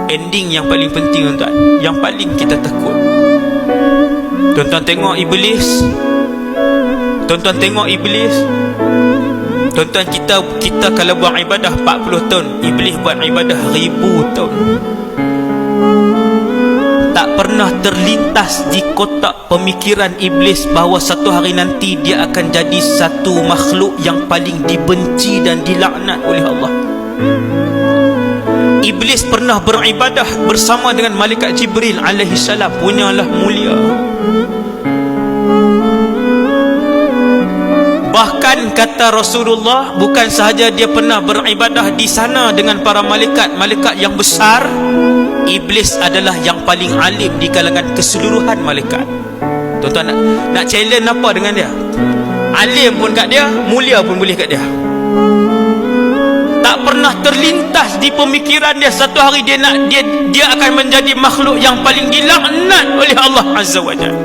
ending yang paling penting tuan, yang paling kita takut. Tuan-tuan tengok iblis. Tuan-tuan tengok iblis. Tuan-tuan, kita kalau buat ibadah 40 tahun, iblis buat ibadah 1000 tahun. Tak pernah terlintas di kotak pemikiran iblis bahawa satu hari nanti dia akan jadi satu makhluk yang paling dibenci dan dilaknat oleh Allah. Iblis pernah beribadah bersama dengan malaikat Jibril alaihi salam, punyalah mulia. Bahkan kata Rasulullah, bukan sahaja dia pernah beribadah di sana dengan para malaikat yang besar, iblis adalah yang paling alim di kalangan keseluruhan malaikat. Tuan-tuan nak challenge apa dengan dia? Alim pun kat dia, mulia pun boleh kat dia. Tak pernah terlintas di pemikiran dia satu hari dia akan menjadi makhluk yang paling dilaknat oleh Allah Azza wa Jalla.